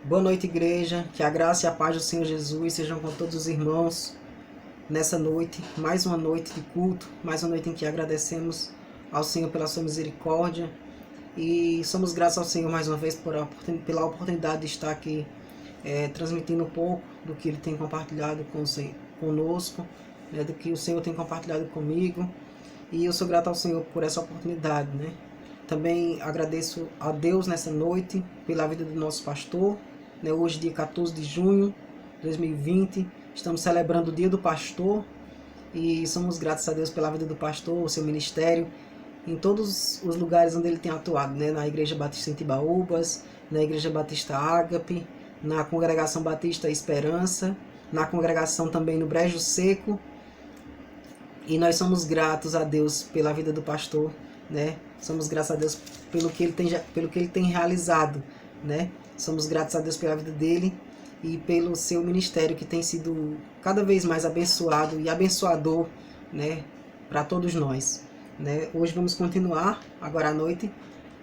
Boa noite, igreja. Que a graça e a paz do Senhor Jesus sejam com todos os irmãos nessa noite. Mais uma noite de culto, mais uma noite em que agradecemos ao Senhor pela sua misericórdia. E somos gratos ao Senhor mais uma vez pela oportunidade de estar aqui transmitindo um pouco do que Ele tem compartilhado conosco, do que o Senhor tem compartilhado comigo. E eu sou grato ao Senhor por essa oportunidade, né? Também agradeço a Deus nessa noite pela vida do nosso pastor. Hoje, dia 14 de junho de 2020, estamos celebrando o Dia do Pastor e somos gratos a Deus pela vida do pastor, o seu ministério, em todos os lugares onde ele tem atuado, na Igreja Batista em Timbaúbas, na Igreja Batista Ágape, na Congregação Batista Esperança, na congregação também no Brejo Seco. E nós somos gratos a Deus pela vida do pastor, Somos gratos a Deus pelo que ele tem realizado, Somos gratos a Deus pela vida dele e pelo seu ministério que tem sido cada vez mais abençoado e abençoador, para todos nós, Hoje vamos continuar, agora à noite,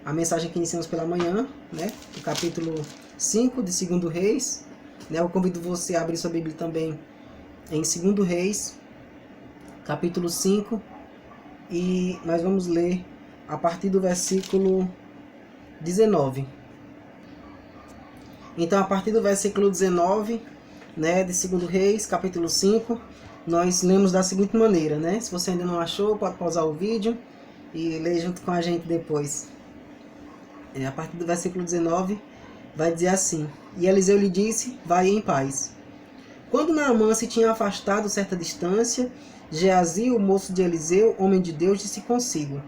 a mensagem que iniciamos pela manhã, do capítulo 5 de 2 Reis, Eu convido você a abrir sua Bíblia também em 2 Reis, capítulo 5, e nós vamos ler a partir do versículo 19. Então, a partir do versículo 19, de 2 Reis, capítulo 5, nós lemos da seguinte maneira, Se você ainda não achou, pode pausar o vídeo e ler junto com a gente depois. A partir do versículo 19, vai dizer assim: E Eliseu lhe disse, vai em paz. Quando Naamã se tinha afastado certa distância, Geazi, o moço de Eliseu, homem de Deus, disse consigo: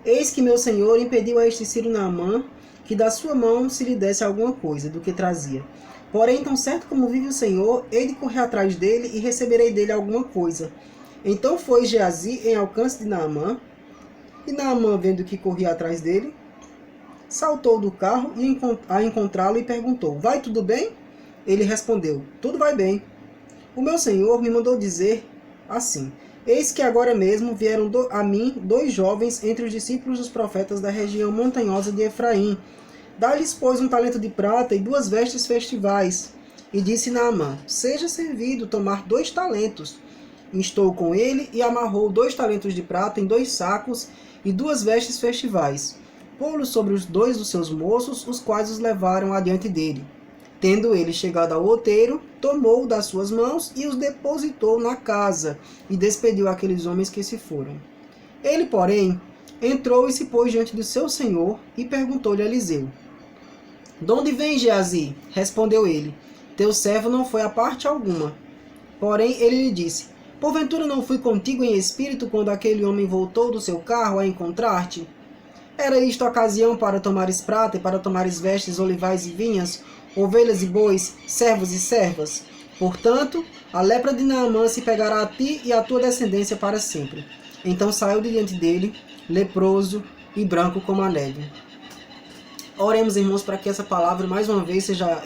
Eis que meu senhor impediu a este sírio Naamã que da sua mão se lhe desse alguma coisa do que trazia. Porém, tão certo como vive o Senhor, hei de correr atrás dele e receberei dele alguma coisa. Então foi Geazi em alcance de Naamã, e Naamã, vendo que corria atrás dele, saltou do carro a encontrá-lo e perguntou: Vai tudo bem? Ele respondeu: Tudo vai bem. O meu senhor me mandou dizer assim: Eis que agora mesmo vieram a mim 2 jovens entre os discípulos dos profetas da região montanhosa de Efraim. Dá-lhes, pois, 1 talento de prata e 2 vestes festivais. E disse Naamã: Seja servido tomar 2 talentos. Instou com ele e amarrou 2 talentos de prata em 2 sacos e 2 vestes festivais. Pô-los sobre os 2 dos seus moços, os quais os levaram adiante dele. Tendo ele chegado ao outeiro, tomou-o das suas mãos e os depositou na casa, e despediu aqueles homens que se foram. Ele, porém, entrou e se pôs diante do seu senhor, e perguntou-lhe a Eliseu: De onde vem Geazi? Respondeu ele: Teu servo não foi a parte alguma. Porém, ele lhe disse: Porventura não fui contigo em espírito quando aquele homem voltou do seu carro a encontrar-te? Era isto a ocasião para tomares prata e para tomares vestes, olivais e vinhas, ovelhas e bois, servos e servas? Portanto, a lepra de Naamã se pegará a ti e à tua descendência para sempre. Então saiu de diante dele, leproso e branco como a neve. Oremos, irmãos, para que essa palavra mais uma vez seja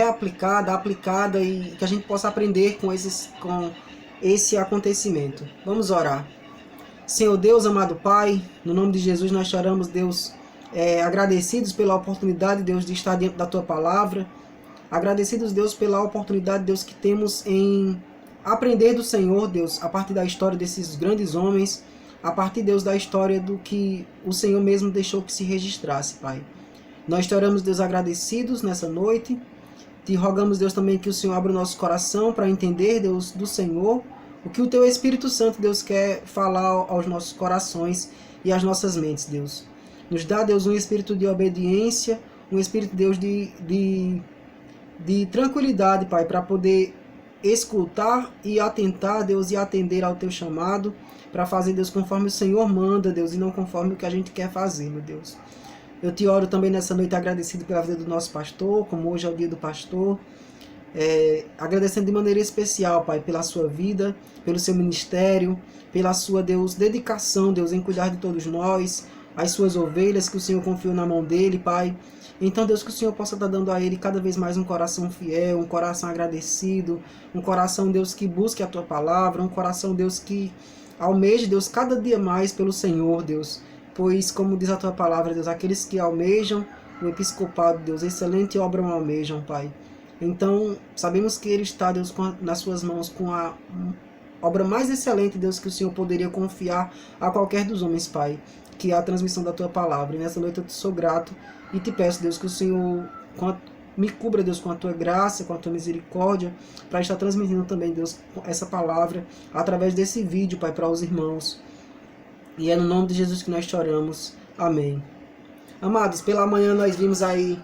aplicada e que a gente possa aprender com esse acontecimento. Vamos orar. Senhor Deus, amado Pai, no nome de Jesus nós choramos, Deus, agradecidos pela oportunidade, Deus, de estar diante da Tua Palavra. Agradecidos, Deus, pela oportunidade, Deus, que temos em aprender do Senhor, Deus, a partir da história desses grandes homens, a partir, Deus, da história do que o Senhor mesmo deixou que se registrasse, Pai. Nós te oramos, Deus, agradecidos nessa noite. Te rogamos, Deus, também que o Senhor abra o nosso coração para entender, Deus, do Senhor, o que o Teu Espírito Santo, Deus, quer falar aos nossos corações e às nossas mentes, Deus. Nos dá, Deus, um espírito de obediência, um espírito, Deus, de tranquilidade, Pai, para poder escutar e atentar, Deus, e atender ao Teu chamado, para fazer, Deus, conforme o Senhor manda, Deus, e não conforme o que a gente quer fazer, meu Deus. Eu te oro também nessa noite agradecido pela vida do nosso pastor, como hoje é o dia do pastor, agradecendo de maneira especial, Pai, pela sua vida, pelo seu ministério, pela sua, Deus, dedicação, Deus, em cuidar de todos nós, as suas ovelhas que o Senhor confiou na mão dele, Pai. Então, Deus, que o Senhor possa estar dando a ele cada vez mais um coração fiel, um coração agradecido, um coração, Deus, que busque a Tua palavra, um coração, Deus, que almeje, Deus, cada dia mais pelo Senhor, Deus. Pois, como diz a Tua palavra, Deus, aqueles que almejam o episcopado, Deus, excelente obra almejam, Pai. Então, sabemos que ele está, Deus, nas suas mãos com a obra mais excelente, Deus, que o Senhor poderia confiar a qualquer dos homens, Pai, que é a transmissão da Tua Palavra. E nessa noite eu te sou grato e te peço, Deus, que o Senhor me cubra, Deus, com a Tua graça, com a Tua misericórdia, para estar transmitindo também, Deus, essa palavra através desse vídeo, Pai, para os irmãos. E é no nome de Jesus que nós choramos. Amém. Amados, pela manhã nós vimos aí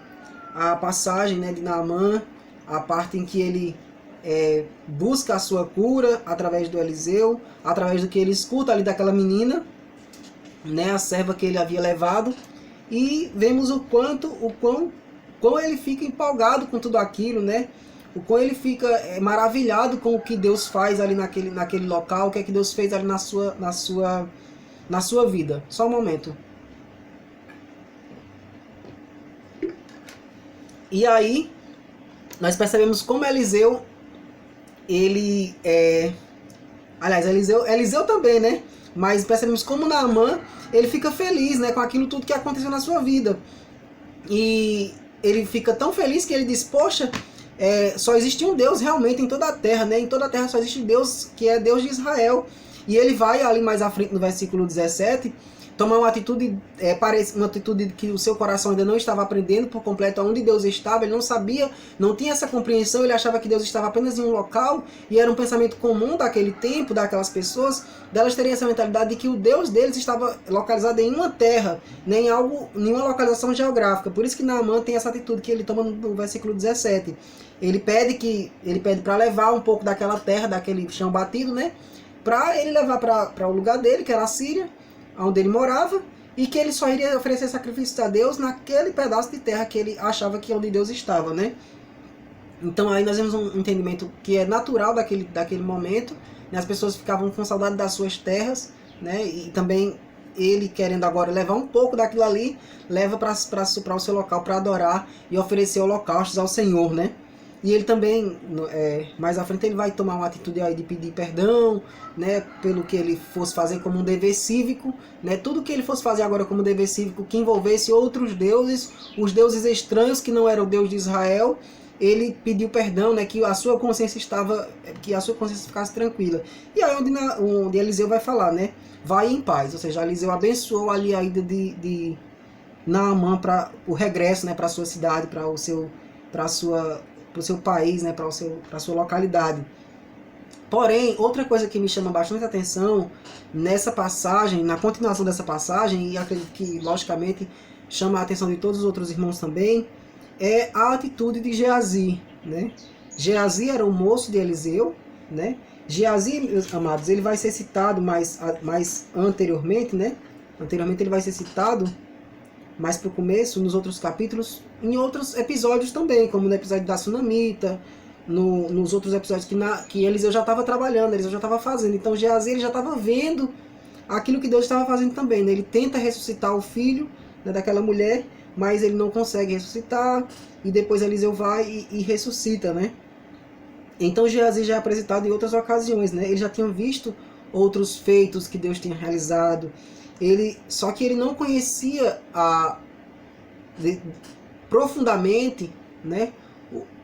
a passagem, né, de Naamã, a parte em que ele busca a sua cura através do Eliseu, através do que ele escuta ali daquela menina, né, a serva que ele havia levado, e vemos o quão ele fica empolgado com tudo aquilo, né, o quão ele fica maravilhado com o que Deus faz ali naquele local, o que é que Deus fez ali na sua vida. Só um momento. E aí, nós percebemos como Eliseu, ele aliás, Eliseu também, né? Mas percebemos como Naamã, ele fica feliz, né, com aquilo tudo que aconteceu na sua vida. E ele fica tão feliz que ele diz, poxa, só existe um Deus realmente em toda a terra, né? Em toda a terra só existe Deus, que é Deus de Israel. E ele vai ali mais à frente no versículo 17, tomar uma atitude que o seu coração ainda não estava aprendendo por completo aonde Deus estava. Ele não sabia, não tinha essa compreensão, ele achava que Deus estava apenas em um local, e era um pensamento comum daquele tempo, daquelas pessoas, delas terem essa mentalidade de que o Deus deles estava localizado em uma terra, nem nenhuma localização geográfica. Por isso que Naamã tem essa atitude que ele toma no versículo 17. Ele pede para levar um pouco daquela terra, daquele chão batido, né, para ele levar para o lugar dele, que era a Síria, onde ele morava, e que ele só iria oferecer sacrifício a Deus naquele pedaço de terra que ele achava que onde Deus estava, né? Então aí nós vemos um entendimento que é natural daquele momento, né? As pessoas ficavam com saudade das suas terras, né? E também ele querendo agora levar um pouco daquilo ali, leva para o seu local para adorar e oferecer holocaustos ao Senhor, né? E ele também, mais à frente, ele vai tomar uma atitude aí de pedir perdão, né, pelo que ele fosse fazer como um dever cívico, né, tudo que ele fosse fazer agora como dever cívico que envolvesse outros deuses, os deuses estranhos que não eram o Deus de Israel, ele pediu perdão, né, que a sua consciência ficasse tranquila. E aí onde Eliseu vai falar, né, vai em paz, ou seja, Eliseu abençoou ali a ida de Naamã para o regresso, né, para a sua cidade, para o seu país, né, para a sua localidade. Porém, outra coisa que me chama bastante atenção nessa passagem, na continuação dessa passagem, e acredito que logicamente chama a atenção de todos os outros irmãos também, é a atitude de Geazi, né? Geazi era o moço de Eliseu, né? Geazi, meus amados, ele vai ser citado mais anteriormente, né? Anteriormente ele vai ser citado mais para o começo, nos outros capítulos, em outros episódios também, como no episódio da Sunamita, nos outros episódios que Eliseu já estava trabalhando, Eliseu já estava fazendo. Então Geazi ele já estava vendo aquilo que Deus estava fazendo também, né? Ele tenta ressuscitar o filho, né, daquela mulher, mas ele não consegue ressuscitar, e depois Eliseu vai e ressuscita, né? Então Geazi já é apresentado em outras ocasiões, né? Ele já tinha visto outros feitos que Deus tinha realizado. Só que ele não conhecia profundamente, né,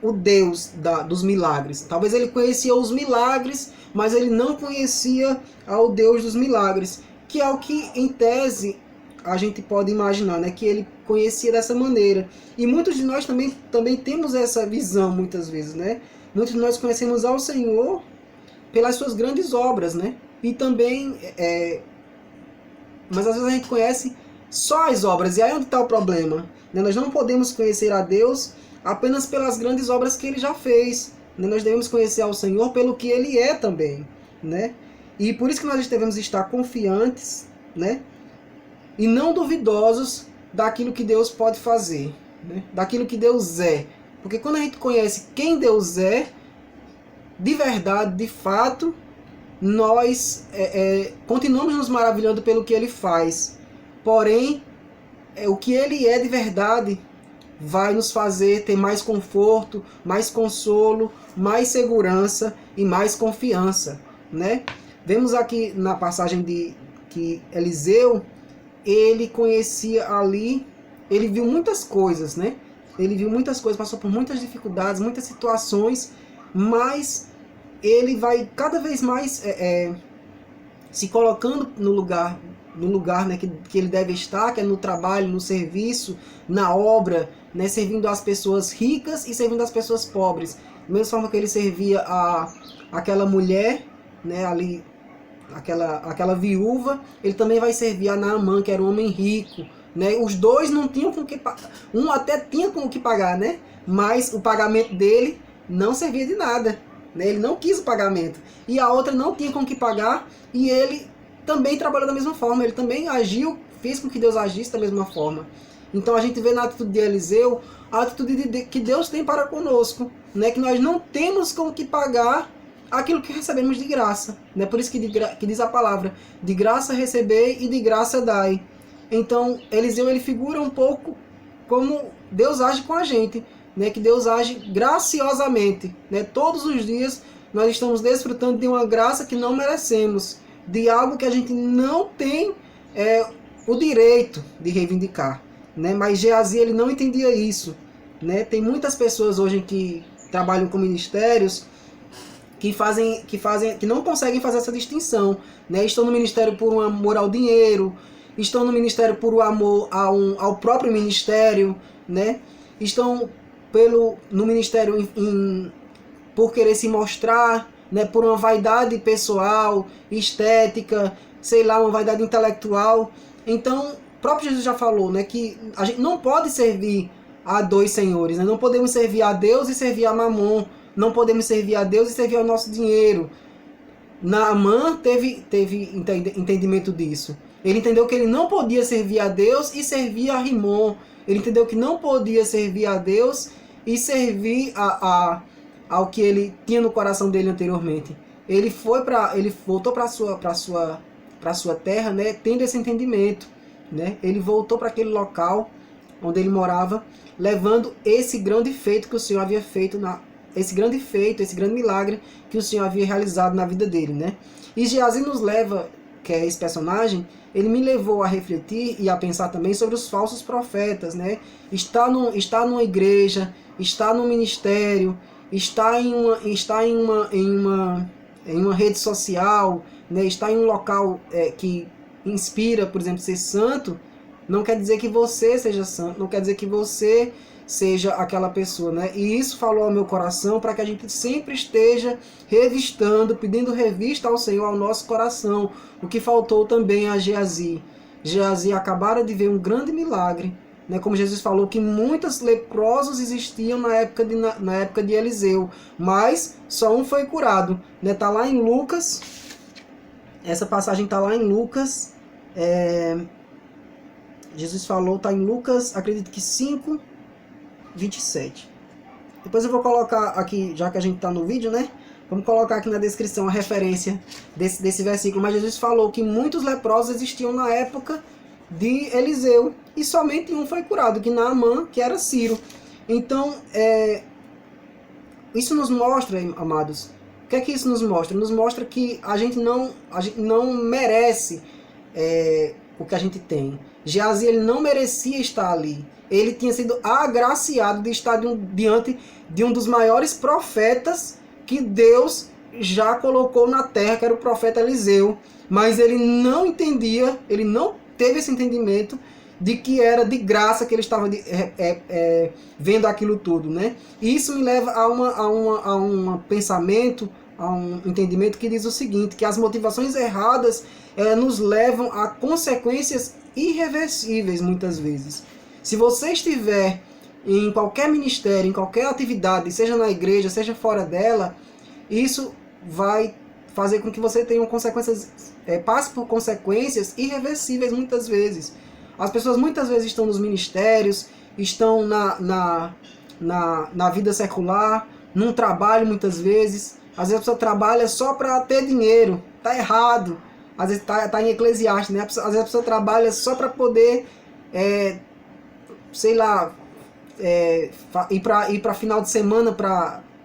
o Deus dos milagres. Talvez ele conhecia os milagres, mas ele não conhecia ao Deus dos milagres, que é o que, em tese, a gente pode imaginar, né, que ele conhecia dessa maneira. E muitos de nós também temos essa visão, muitas vezes, né? Muitos de nós conhecemos ao Senhor pelas suas grandes obras, né? E também, mas às vezes a gente conhece só as obras, e aí onde está o problema? Né? Nós não podemos conhecer a Deus apenas pelas grandes obras que Ele já fez. Né? Nós devemos conhecer ao Senhor pelo que Ele é também. Né? E por isso que nós devemos estar confiantes, né? E não duvidosos daquilo que Deus pode fazer, né? Daquilo que Deus é. Porque quando a gente conhece quem Deus é, de verdade, de fato, nós continuamos nos maravilhando pelo que Ele faz. Porém, o que Ele é de verdade vai nos fazer ter mais conforto, mais consolo, mais segurança e mais confiança, né? Vemos aqui na passagem que Eliseu, ele conhecia ali ele viu muitas coisas, né? Ele viu muitas coisas, passou por muitas dificuldades, muitas situações, mas ele vai cada vez mais se colocando no lugar, né, que ele deve estar, que é no trabalho, no serviço, na obra, né, servindo as pessoas ricas e servindo as pessoas pobres. Da mesma forma que ele servia aquela mulher, né, ali, aquela viúva, ele também vai servir a Naamã, que era um homem rico, né? Os dois não tinham com que pagar. Um até tinha com o que pagar, né? Mas o pagamento dele não servia de nada, né? Ele não quis o pagamento. E a outra não tinha com o que pagar, e ele também trabalhou da mesma forma, ele também agiu, fez com que Deus agisse da mesma forma. Então a gente vê na atitude de Eliseu a atitude que Deus tem para conosco, né? Que nós não temos com o que pagar aquilo que recebemos de graça, né? Por isso que diz a palavra, de graça recebei e de graça dai. Então Eliseu, ele figura um pouco como Deus age com a gente, né? Que Deus age graciosamente, né? Todos os dias nós estamos desfrutando de uma graça que não merecemos, de algo que a gente não tem o direito de reivindicar, né? Mas Geazi, ele não entendia isso, né? Tem muitas pessoas hoje que trabalham com ministérios que não conseguem fazer essa distinção, né? Estão no ministério por um amor ao dinheiro, estão no ministério por um amor ao próprio ministério, né? Estão no ministério por querer se mostrar, né? Por uma vaidade pessoal, estética, sei lá, uma vaidade intelectual. Então, o próprio Jesus já falou, né, que a gente não pode servir a dois senhores, né? Não podemos servir a Deus e servir a Mamon. Não podemos servir a Deus e servir ao nosso dinheiro. Naamã teve entendimento disso. Ele entendeu que ele não podia servir a Deus e servir a Rimon. Ele entendeu que não podia servir a Deus e servir ao que ele tinha no coração dele anteriormente. Ele voltou para sua terra, né, tendo esse entendimento, né? Ele voltou para aquele local onde ele morava, levando esse grande feito que o Senhor havia feito esse grande milagre que o Senhor havia realizado na vida dele, né? E Geazi nos leva, que é esse personagem, ele me levou a refletir e a pensar também sobre os falsos profetas, né? Está numa igreja, está num ministério, está em uma rede social, né? Está em um local que inspira, por exemplo, ser santo, não quer dizer que você seja santo, não quer dizer que você seja aquela pessoa, né? E isso falou ao meu coração para que a gente sempre esteja revistando, pedindo revista ao Senhor, ao nosso coração. O que faltou também a Geazi. Geazi acabara de ver um grande milagre, né? Como Jesus falou que muitos leprosos existiam na época de Eliseu, mas só um foi curado, né? Tá lá em Lucas, essa passagem tá lá em Lucas, Jesus falou, tá em Lucas, acredito que 5, 27. Depois eu vou colocar aqui, já que a gente está no vídeo, né? Vamos colocar aqui na descrição a referência desse versículo. Mas Jesus falou que muitos leprosos existiam na época de Eliseu e somente um foi curado, que Naamã, que era Ciro. Então, isso nos mostra, amados, o que é que isso nos mostra? Nos mostra que a gente não merece o que a gente tem. Geazi, ele não merecia estar ali. Ele tinha sido agraciado de estar diante de um dos maiores profetas que Deus já colocou na terra, que era o profeta Eliseu. Mas ele não entendia, ele não teve esse entendimento de que era de graça que ele estava vendo aquilo tudo, né? E isso me leva a um pensamento, a um entendimento que diz o seguinte, que as motivações erradas nos levam a consequências irreversíveis muitas vezes. Se você estiver em qualquer ministério, em qualquer atividade, seja na igreja, seja fora dela, isso vai fazer com que você tenha consequências, passe por consequências irreversíveis muitas vezes. As pessoas muitas vezes estão nos ministérios, estão na vida secular, num trabalho muitas vezes. Às vezes a pessoa trabalha só para ter dinheiro, tá errado. Às vezes tá em Eclesiastes, né? Às vezes a pessoa trabalha só para poder sei lá, ir para final de semana,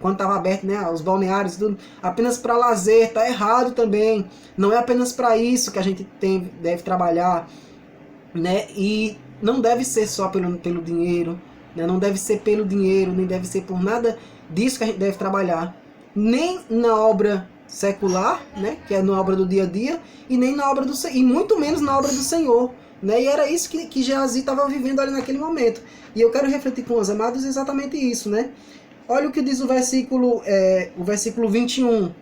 quando estava aberto, né, os balneários, tudo, apenas para lazer, tá errado também. Não é apenas para isso que a gente deve trabalhar, né? E não deve ser só pelo dinheiro, né? Não deve ser pelo dinheiro, nem deve ser por nada disso que a gente deve trabalhar. Nem na obra secular, né? Que é na obra do dia a dia, e nem na obra do e muito menos na obra do Senhor. Né? E era isso que Geazi estava vivendo ali naquele momento. E eu quero refletir com os amados exatamente isso. Né? Olha o que diz o versículo 21,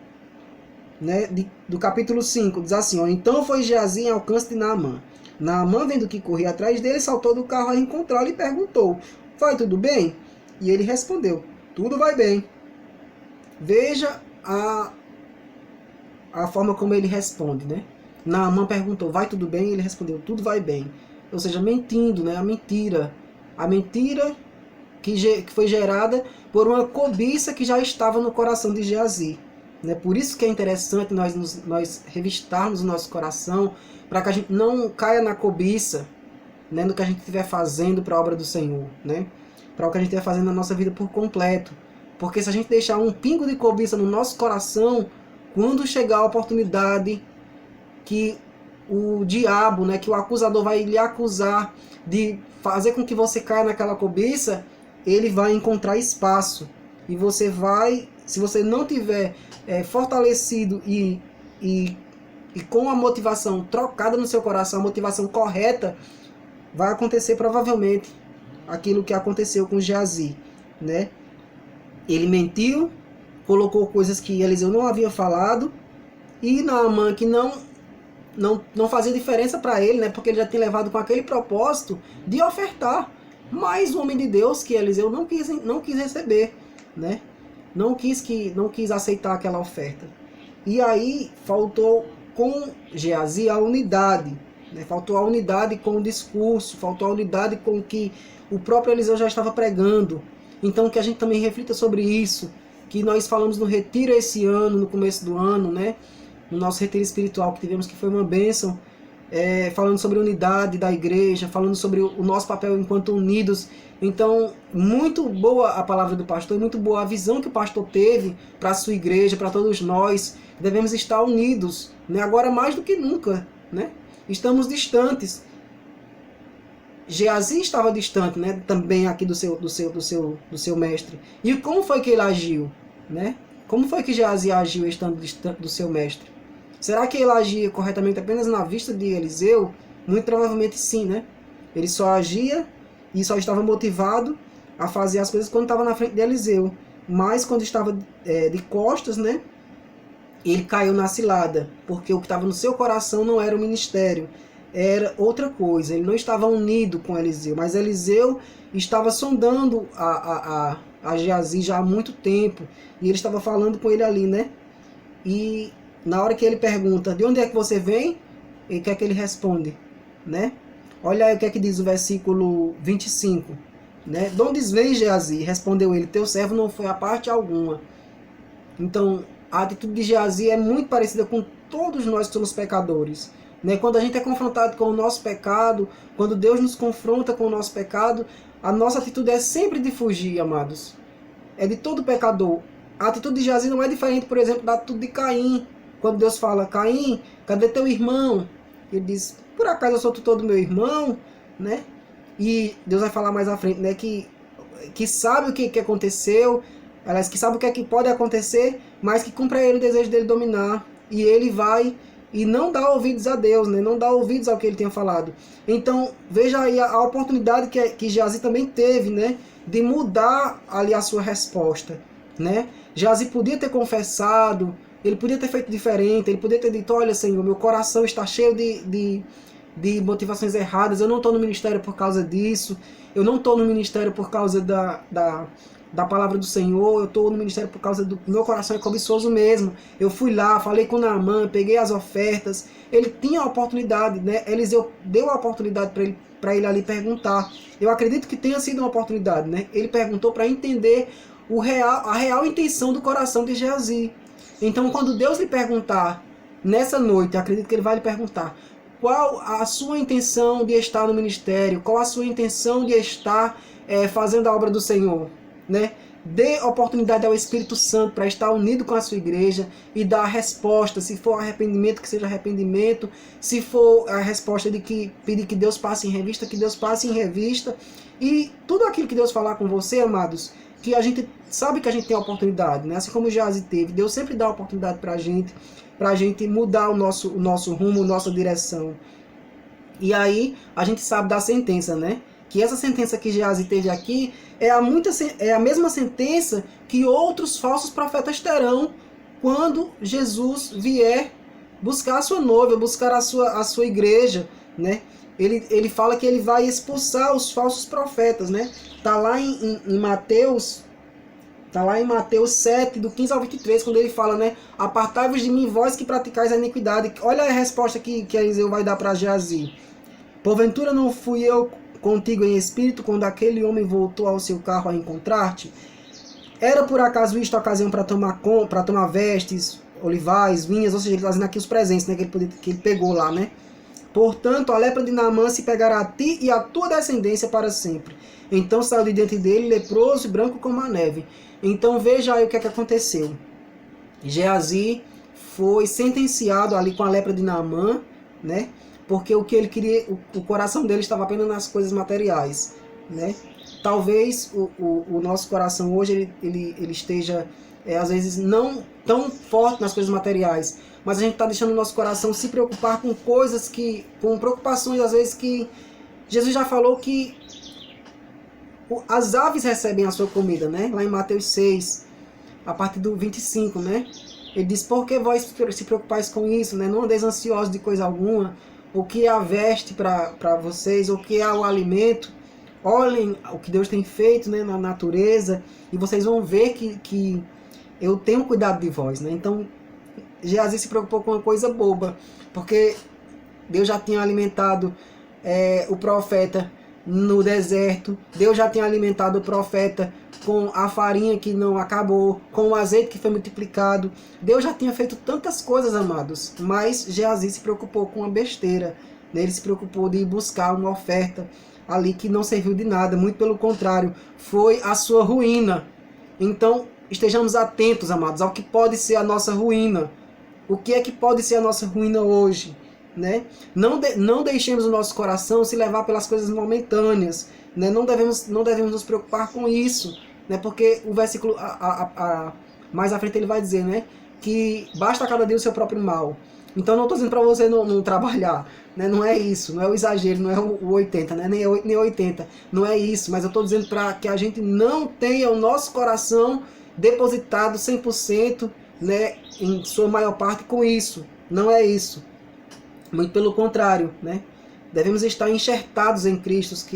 né? Do capítulo 5. Diz assim, ó, então foi Geazi em alcance de Naamã. Naamã, vendo que corria atrás dele, saltou do carro a encontrá-lo e perguntou, vai tudo bem? E ele respondeu, tudo vai bem. Veja a forma como ele responde, né? Naamã perguntou, vai tudo bem? E ele respondeu, tudo vai bem. Ou seja, mentindo, né? A mentira que foi gerada por uma cobiça que já estava no coração de Geazi. Né? Por isso que é interessante nós revistarmos o nosso coração, para que a gente não caia na cobiça, né? No que a gente estiver fazendo para a obra do Senhor, né? Para o que a gente estiver fazendo na nossa vida por completo. Porque se a gente deixar um pingo de cobiça no nosso coração, quando chegar a oportunidade que o diabo, né, que o acusador vai lhe acusar de fazer com que você caia naquela cobiça, ele vai encontrar espaço. E você vai, se você não tiver fortalecido e com a motivação trocada no seu coração, a motivação correta, vai acontecer provavelmente aquilo que aconteceu com Geazi, né? Ele mentiu, colocou coisas que Eliseu não havia falado, e Naamã, que não fazia diferença para ele, né? Porque ele já tinha levado com aquele propósito de ofertar. Mas o homem de Deus, que Eliseu não quis receber, né? Não quis aceitar aquela oferta. E aí faltou com Geazi a unidade, né? Faltou a unidade com o discurso, faltou a unidade com o que o próprio Eliseu já estava pregando. Então que a gente também reflita sobre isso, que nós falamos no retiro esse ano, no começo do ano, né? No nosso retiro espiritual que tivemos, que foi uma bênção, falando sobre a unidade da igreja, falando sobre o nosso papel enquanto unidos. Então, muito boa a palavra do pastor, muito boa a visão que o pastor teve para a sua igreja, para todos nós. Devemos estar unidos, né? Agora mais do que nunca, né? Estamos distantes. Geazi estava distante, né? Também aqui do seu mestre. E como foi que ele agiu, né? Como foi que Geazi agiu estando distante do seu mestre? Será que ele agia corretamente apenas na vista de Eliseu? Muito provavelmente sim, né? Ele só agia e só estava motivado a fazer as coisas quando estava na frente de Eliseu. Mas quando estava de costas, né? Ele caiu na cilada, porque o que estava no seu coração não era o ministério, era outra coisa. Ele não estava unido com Eliseu, mas Eliseu estava sondando a Geazi já há muito tempo, e ele estava falando com ele ali, né? E na hora que ele pergunta, de onde é que você vem? E o que é que ele responde, né? Olha aí o que é que diz o versículo 25, né? De onde vem, Geazi? Respondeu ele, teu servo não foi a parte alguma. Então, a atitude de Geazi é muito parecida com todos nós que somos pecadores, né? Quando a gente é confrontado com o nosso pecado, quando Deus nos confronta com o nosso pecado, a nossa atitude é sempre de fugir, amados. É de todo pecador. A atitude de Geazi não é diferente, por exemplo, da atitude de Caim. Quando Deus fala, Caim, cadê teu irmão? Ele diz, por acaso eu sou tutor do meu irmão? Né? E Deus vai falar mais à frente, né? Que sabe o que aconteceu, aliás, que sabe o que é que pode acontecer, mas que cumpre a ele o desejo dele dominar. E ele vai e não dá ouvidos a Deus, né? Não dá ouvidos ao que ele tinha falado. Então, veja aí a oportunidade que Geazi também teve, né? De mudar ali a sua resposta, né? Geazi podia ter confessado, ele podia ter feito diferente, ele podia ter dito, olha, Senhor, meu coração está cheio de motivações erradas, eu não estou no ministério por causa disso, eu não estou no ministério por causa da palavra do Senhor, eu estou no ministério por causa do meu coração é cobiçoso mesmo. Eu fui lá, falei com Naamã, peguei as ofertas. Ele tinha a oportunidade, né? Eliseu deu a oportunidade para ele ali perguntar. Eu acredito que tenha sido uma oportunidade, né? Ele perguntou para entender a real intenção do coração de Geazi. Então, quando Deus lhe perguntar nessa noite, eu acredito que ele vai lhe perguntar qual a sua intenção de estar no ministério, qual a sua intenção de estar fazendo a obra do Senhor. Né? Dê oportunidade ao Espírito Santo para estar unido com a sua igreja e dar a resposta. Se for arrependimento, que seja arrependimento. Se for a resposta de que pedir que Deus passe em revista, que Deus passe em revista. E tudo aquilo que Deus falar com você, amados, que a gente sabe que a gente tem a oportunidade, né? Assim como o Geazi teve, Deus sempre dá a oportunidade para a gente mudar o nosso rumo, nossa direção. E aí a gente sabe da sentença, né? Que essa sentença que Geazi teve aqui é a mesma sentença que outros falsos profetas terão quando Jesus vier buscar a sua noiva, buscar a sua igreja, né? Ele fala que ele vai expulsar os falsos profetas, né? Tá lá em Mateus 7, do 15 ao 23, quando ele fala, né? Apartai-vos de mim, vós que praticais a iniquidade. Olha a resposta que Eliseu vai dar para Geazi. Porventura não fui eu contigo em espírito, quando aquele homem voltou ao seu carro a encontrar-te? Era por acaso isto a ocasião para tomar vestes, olivais, vinhas, ou seja, ele trazendo aqui os presentes, né, que ele pegou lá, né? Portanto, a lepra de Naamã se pegará a ti e a tua descendência para sempre. Então saiu de diante dele leproso e branco como a neve. Então veja aí o que é que aconteceu. Geazi foi sentenciado ali com a lepra de Naamã, né? Porque o que ele queria, o coração dele estava apenas nas coisas materiais, né? Talvez o nosso coração hoje ele esteja, às vezes, não tão forte nas coisas materiais, mas a gente está deixando o nosso coração se preocupar com coisas com preocupações, às vezes, que Jesus já falou que as aves recebem a sua comida, né? Lá em Mateus 6, a partir do 25, né? Ele diz, por que vós se preocupais com isso, né? Não andeis ansiosos de coisa alguma. O que é a veste para vocês, o que é o alimento. Olhem o que Deus tem feito, né, na natureza, e vocês vão ver que eu tenho cuidado de vós, né? Então, Geazi se preocupou com uma coisa boba, porque Deus já tinha alimentado o profeta no deserto, Deus já tinha alimentado o profeta com a farinha que não acabou, com o azeite que foi multiplicado. Deus já tinha feito tantas coisas, amados, mas Geazi se preocupou com uma besteira, né? Ele se preocupou de ir buscar uma oferta ali que não serviu de nada, muito pelo contrário, foi a sua ruína. Então, estejamos atentos, amados, ao que pode ser a nossa ruína. O que é que pode ser a nossa ruína hoje, né? Não deixemos o nosso coração se levar pelas coisas momentâneas, né? Não devemos nos preocupar com isso, né? Porque o versículo mais à frente ele vai dizer, né, que basta a cada dia o seu próprio mal. Então não estou dizendo para você não trabalhar, né? Não é isso, não é o exagero, não é o 80, né? Nem 80, não é isso, mas eu estou dizendo para que a gente não tenha o nosso coração depositado 100%, né, em sua maior parte com isso. Não é isso. Muito pelo contrário, né? Devemos estar enxertados em Cristo,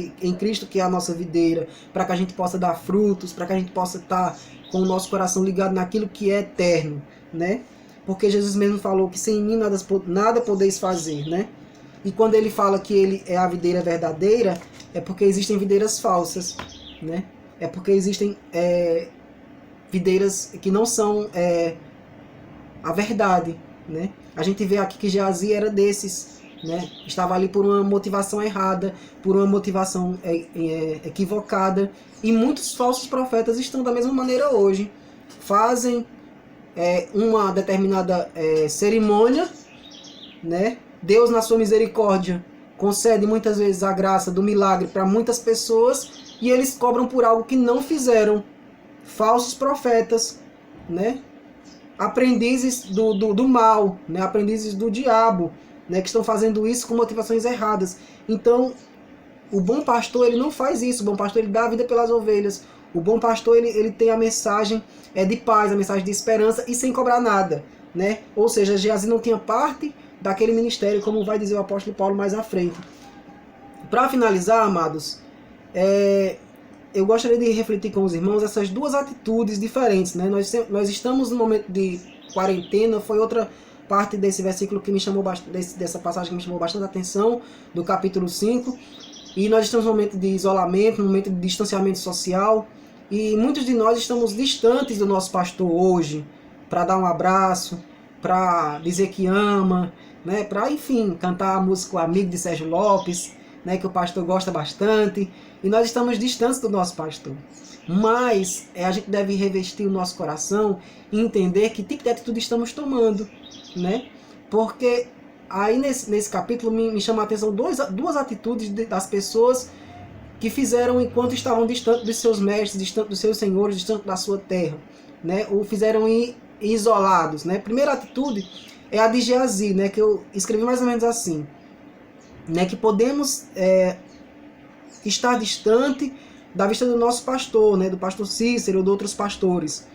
que é a nossa videira, para que a gente possa dar frutos, para que a gente possa estar com o nosso coração ligado naquilo que é eterno, né? Porque Jesus mesmo falou que sem mim nada podeis fazer, né? E quando ele fala que ele é a videira verdadeira, é porque existem videiras falsas, né? É porque existem videiras que não são a verdade, né? A gente vê aqui que Geazi era desses, né? Estava ali por uma motivação errada, por uma motivação equivocada, e muitos falsos profetas estão da mesma maneira hoje. Fazem uma determinada cerimônia, né? Deus, na sua misericórdia, concede muitas vezes a graça do milagre para muitas pessoas, e eles cobram por algo que não fizeram. Falsos profetas, né? Aprendizes do mal, né? Aprendizes do diabo, né? Que estão fazendo isso com motivações erradas. Então, o bom pastor, ele não faz isso. O bom pastor, ele dá a vida pelas ovelhas. O bom pastor, ele tem a mensagem de paz, a mensagem de esperança, e sem cobrar nada, né? Ou seja, Geazi não tinha parte daquele ministério, como vai dizer o apóstolo Paulo mais à frente. Para finalizar, amados, eu gostaria de refletir com os irmãos essas duas atitudes diferentes, né? Nós estamos no momento de quarentena. Foi outra parte desse versículo que me chamou dessa passagem que me chamou bastante atenção, do capítulo 5. E nós estamos no momento de isolamento, no momento de distanciamento social, e muitos de nós estamos distantes do nosso pastor hoje, para dar um abraço, para dizer que ama, né? Para, enfim, cantar a música O Amigo de Sérgio Lopes, né, que o pastor gosta bastante, e nós estamos distantes do nosso pastor. Mas a gente deve revestir o nosso coração e entender que tipo de atitude estamos tomando, né? Porque aí nesse capítulo me chama a atenção duas atitudes das pessoas que fizeram enquanto estavam distantes dos seus mestres, distantes dos seus senhores, distantes da sua terra, né? Ou fizeram isolados, né? Primeira atitude é a de Geazi, né? Que eu escrevi mais ou menos assim, né? Que podemos estar distante da vista do nosso pastor, né? Do pastor Cícero ou de outros pastores.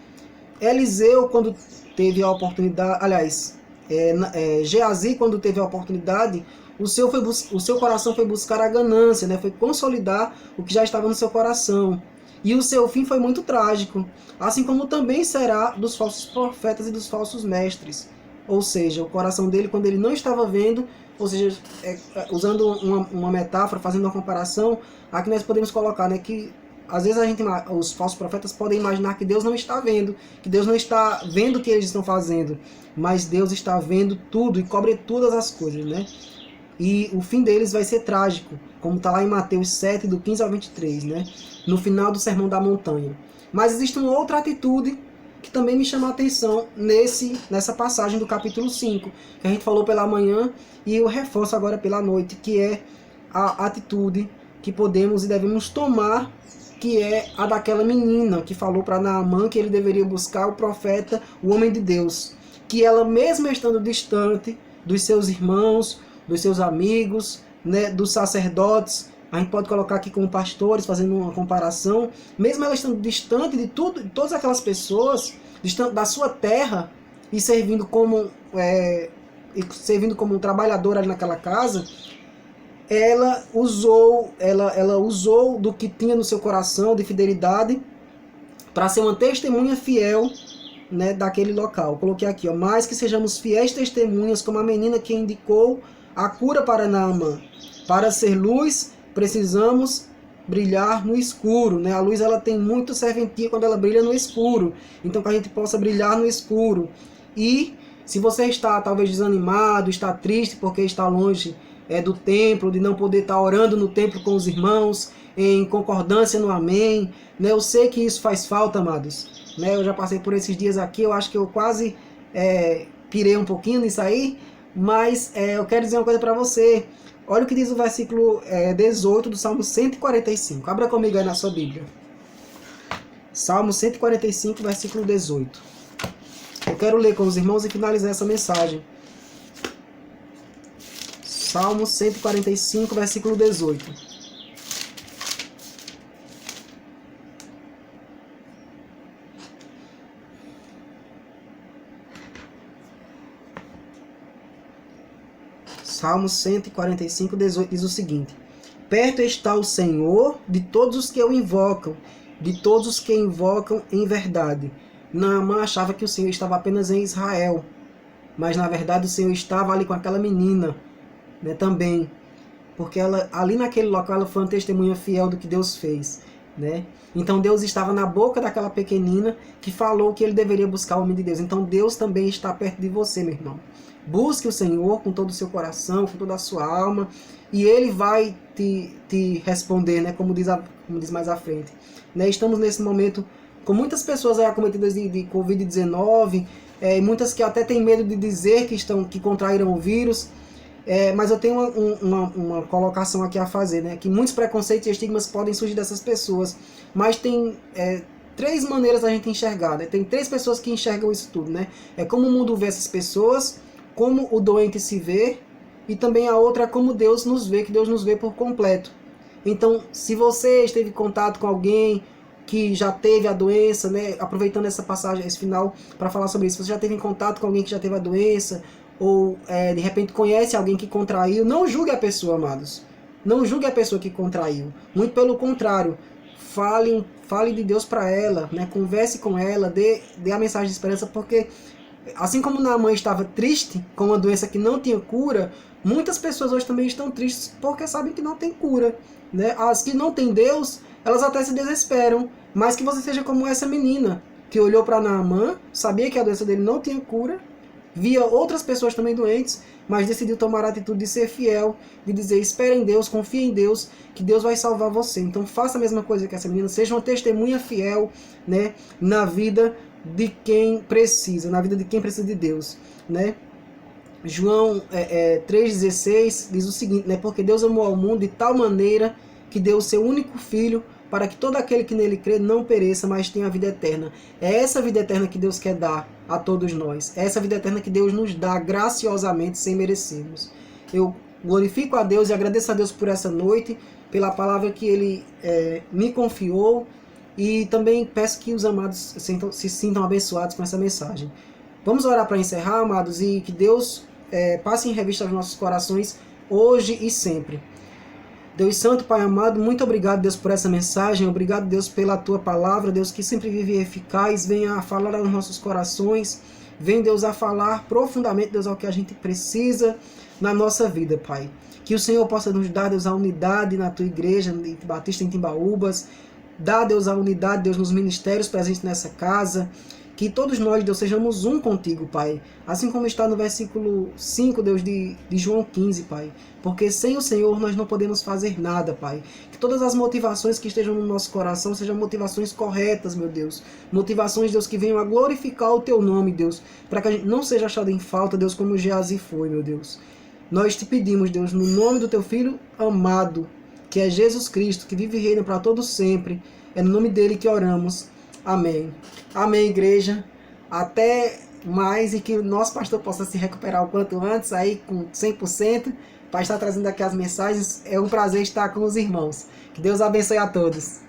Eliseu, quando teve a oportunidade, aliás, Geazi, quando teve a oportunidade, o seu coração foi buscar a ganância, né? Foi consolidar o que já estava no seu coração. E o seu fim foi muito trágico, assim como também será dos falsos profetas e dos falsos mestres. Ou seja, o coração dele, quando ele não estava vendo, ou seja, usando uma metáfora, fazendo uma comparação, aqui nós podemos colocar, né, que às vezes os falsos profetas podem imaginar que Deus não está vendo, que Deus não está vendo o que eles estão fazendo, mas Deus está vendo tudo e cobre todas as coisas, né? E o fim deles vai ser trágico, como está lá em Mateus 7, do 15 ao 23, né? No final do Sermão da Montanha. Mas existe uma outra atitude que também me chama a atenção nessa passagem do capítulo 5, que a gente falou pela manhã e eu reforço agora pela noite, que é a atitude que podemos e devemos tomar, que é a daquela menina que falou para Naamã que ele deveria buscar o profeta, o homem de Deus, que ela mesmo estando distante dos seus irmãos, dos seus amigos, né, dos sacerdotes, a gente pode colocar aqui como pastores, fazendo uma comparação, mesmo ela estando distante de todas aquelas pessoas, distante da sua terra, e servindo como um trabalhador ali naquela casa, ela usou do que tinha no seu coração de fidelidade para ser uma testemunha fiel, né, daquele local. Eu coloquei aqui, ó, mais que sejamos fiéis testemunhas, como a menina que indicou a cura para Naamã. Para ser luz, precisamos brilhar no escuro, né? A luz ela tem muito serventia quando ela brilha no escuro. Então que a gente possa brilhar no escuro. E se você está talvez desanimado, está triste porque está longe do templo, de não poder estar orando no templo com os irmãos, em concordância no amém, né? Eu sei que isso faz falta, amados, né? Eu já passei por esses dias aqui, eu acho que eu quase pirei um pouquinho nisso aí, mas eu quero dizer uma coisa para você. Olha o que diz o versículo 18 do Salmo 145. Abra comigo aí na sua Bíblia. Salmo 145, versículo 18. Eu quero ler com os irmãos e finalizar essa mensagem. Salmo 145, versículo 18. Salmo 145, 18 diz o seguinte: perto está o Senhor de todos os que o invocam, de todos os que invocam em verdade. Naamã achava que o Senhor estava apenas em Israel, mas na verdade o Senhor estava ali com aquela menina, né, também, porque ela, ali naquele local, ela foi uma testemunha fiel do que Deus fez, né? Então Deus estava na boca daquela pequenina que falou que ele deveria buscar o homem de Deus. Então Deus também está perto de você, meu irmão. Busque o Senhor com todo o seu coração, com toda a sua alma, e Ele vai te responder, né? Como diz mais à frente. Né? Estamos nesse momento com muitas pessoas acometidas de Covid-19, e muitas que até têm medo de dizer que contraíram o vírus. Mas eu tenho uma colocação aqui a fazer, né? Que muitos preconceitos e estigmas podem surgir dessas pessoas, mas tem três maneiras da gente enxergar, né? Tem três pessoas que enxergam isso tudo, né? É como o mundo vê essas pessoas, como o doente se vê, e também a outra é como Deus nos vê, que Deus nos vê por completo. Então, se você esteve em contato com alguém que já teve a doença, né? Aproveitando essa passagem, esse final, para falar sobre isso, se você já teve em contato com alguém que já teve a doença, ou de repente conhece alguém que contraiu, não julgue a pessoa, amados. Não julgue a pessoa que contraiu. Muito pelo contrário, fale de Deus para ela, né? Converse com ela, dê a mensagem de esperança, porque assim como Naamã estava triste com uma doença que não tinha cura, muitas pessoas hoje também estão tristes porque sabem que não tem cura, né? As que não têm Deus, elas até se desesperam, mas que você seja como essa menina que olhou para Naamã, sabia que a doença dele não tinha cura, via outras pessoas também doentes, mas decidiu tomar a atitude de ser fiel, de dizer, espere em Deus, confie em Deus, que Deus vai salvar você. Então faça a mesma coisa que essa menina, seja uma testemunha fiel, né, na vida de quem precisa, na vida de quem precisa de Deus, né? João 3,16 diz o seguinte, né? Porque Deus amou ao mundo de tal maneira que deu o seu único filho para que todo aquele que nele crê não pereça, mas tenha a vida eterna. É essa vida eterna que Deus quer dar a todos nós. É essa vida eterna que Deus nos dá graciosamente, sem merecermos. Eu glorifico a Deus e agradeço a Deus por essa noite, pela palavra que Ele me confiou, e também peço que os amados se sintam abençoados com essa mensagem. Vamos orar para encerrar, amados, e que Deus passe em revista aos nossos corações hoje e sempre. Deus Santo, Pai amado, muito obrigado, Deus, por essa mensagem. Obrigado, Deus, pela Tua palavra, Deus, que sempre vive eficaz. Venha a falar aos nossos corações. Vem, Deus, a falar profundamente, Deus, ao que a gente precisa na nossa vida, Pai. Que o Senhor possa nos dar, Deus, a unidade na Tua igreja, Batista em Timbaúbas. Dá, Deus, a unidade, Deus, nos ministérios presentes nessa casa. Que todos nós, Deus, sejamos um contigo, Pai. Assim como está no versículo 5, Deus, de João 15, Pai. Porque sem o Senhor nós não podemos fazer nada, Pai. Que todas as motivações que estejam no nosso coração sejam motivações corretas, meu Deus. Motivações, Deus, que venham a glorificar o Teu nome, Deus. Para que a gente não seja achado em falta, Deus, como Geazi foi, meu Deus. Nós te pedimos, Deus, no nome do Teu Filho amado, que é Jesus Cristo, que vive e reina para todo sempre. É no nome dele que oramos. Amém. Amém, igreja. Até mais, e que o nosso pastor possa se recuperar o quanto antes, aí com 100%, para estar trazendo aqui as mensagens. É um prazer estar com os irmãos. Que Deus abençoe a todos.